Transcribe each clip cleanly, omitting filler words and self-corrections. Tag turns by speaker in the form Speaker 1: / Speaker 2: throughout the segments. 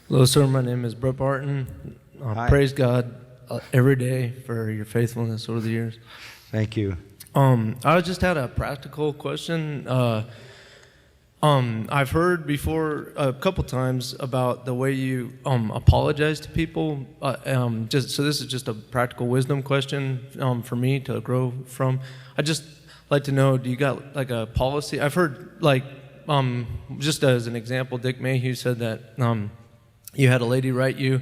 Speaker 1: Hello, sir. My name is Brett Barton.
Speaker 2: Hi.
Speaker 1: Praise God every day for your faithfulness over the years.
Speaker 2: Thank you.
Speaker 1: I just had a practical question. I've heard before a couple times about the way you apologize to people. So this is just a practical wisdom question for me to grow from. I just like to know, do you got like a policy? I've heard just as an example, Dick Mayhew said that you had a lady write you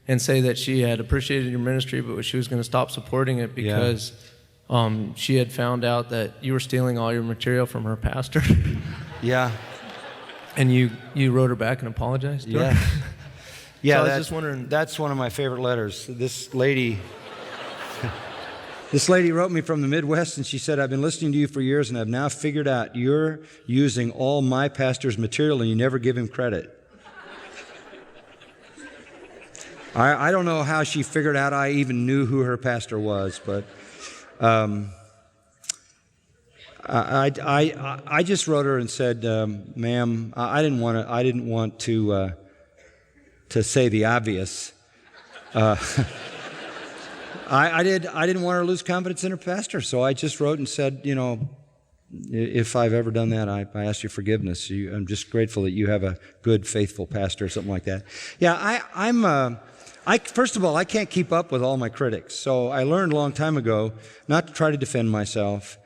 Speaker 1: and say that she had appreciated your ministry, but she was going to stop supporting it because she had found out that you were stealing all your material from her pastor.
Speaker 2: Yeah.
Speaker 1: And you wrote her back and apologized to her?
Speaker 2: Yeah,
Speaker 1: So I was just wondering.
Speaker 2: That's one of my favorite letters. This lady wrote me from the Midwest, and she said, I've been listening to you for years, and I've now figured out you're using all my pastor's material, and you never give him credit. I don't know how she figured out I even knew who her pastor was, but I just wrote her and said, ma'am, I didn't want to say the obvious. I didn't want her to lose confidence in her pastor, so I just wrote and said, if I've ever done that, I ask your forgiveness. I'm just grateful that you have a good, faithful pastor, or something like that. Yeah, first of all, I can't keep up with all my critics, so I learned a long time ago not to try to defend myself,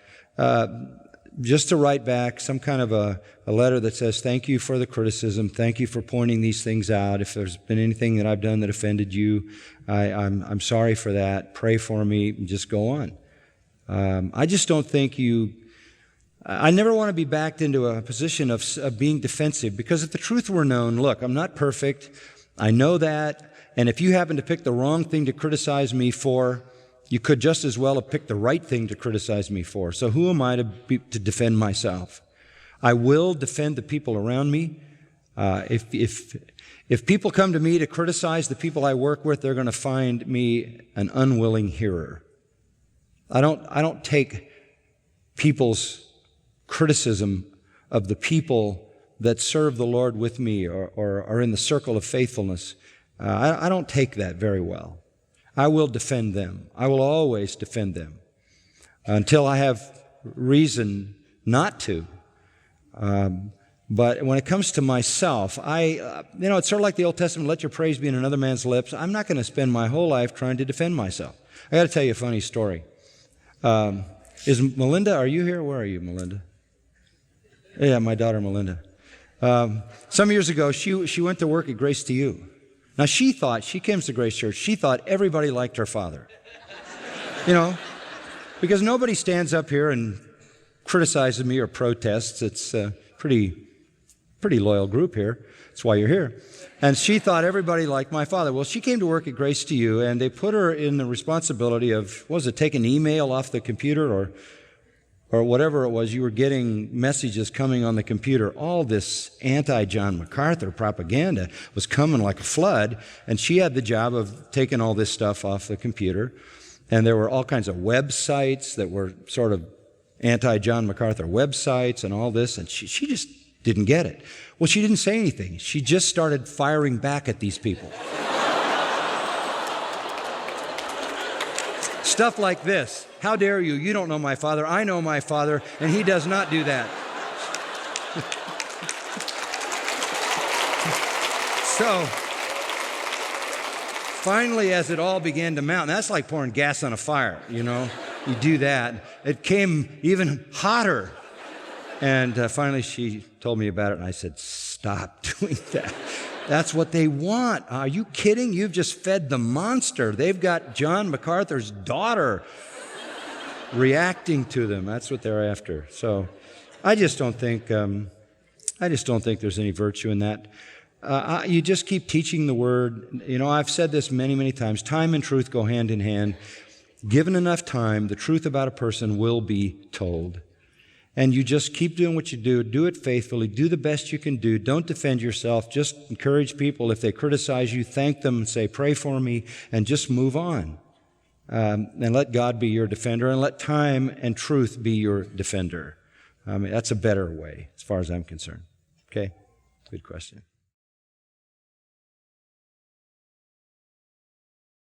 Speaker 2: just to write back some kind of a letter that says, thank you for the criticism, thank you for pointing these things out. If there's been anything that I've done that offended you, I'm sorry for that. Pray for me, and just go on. I just don't think I never want to be backed into a position of being defensive, because if the truth were known, look, I'm not perfect, I know that, and if you happen to pick the wrong thing to criticize me for, you could just as well have picked the right thing to criticize me for. So who am I to defend myself? I will defend the people around me. If people come to me to criticize the people I work with, they're going to find me an unwilling hearer. I don't take people's criticism of the people that serve the Lord with me or are in the circle of faithfulness. I don't take that very well. I will defend them. I will always defend them until I have reason not to. But when it comes to myself, it's sort of like the Old Testament, let your praise be in another man's lips. I'm not going to spend my whole life trying to defend myself. I got to tell you a funny story. Is Melinda, are you here? Where are you, Melinda? Yeah, my daughter, Melinda. Some years ago, she went to work at Grace to You. Now, she came to Grace Church, she thought everybody liked her father. Because nobody stands up here and criticizes me or protests. It's a pretty loyal group here. That's why you're here. And she thought everybody liked my father. Well, she came to work at Grace to You, and they put her in the responsibility of, take an email off the computer or whatever it was, you were getting messages coming on the computer. All this anti-John MacArthur propaganda was coming like a flood, and she had the job of taking all this stuff off the computer. And there were all kinds of websites that were sort of anti-John MacArthur websites and all this, and she just didn't get it. Well, she didn't say anything. She just started firing back at these people. Stuff like this. How dare you? You don't know my father. I know my father, and he does not do that. So, finally, as it all began to mount, and that's like pouring gas on a fire, you do that. It came even hotter. And finally, she told me about it, and I said, stop doing that. That's what they want. Are you kidding? You've just fed the monster. They've got John MacArthur's daughter reacting to them. That's what they're after. So I just don't think there's any virtue in that. You just keep teaching the word. I've said this many, many times. Time and truth go hand in hand. Given enough time, the truth about a person will be told. And you just keep doing what you do it faithfully, do the best you can do, don't defend yourself, just encourage people. If they criticize you, thank them and say, pray for me, and just move on. And let God be your defender, and let time and truth be your defender. That's a better way, as far as I'm concerned. Okay? Good question.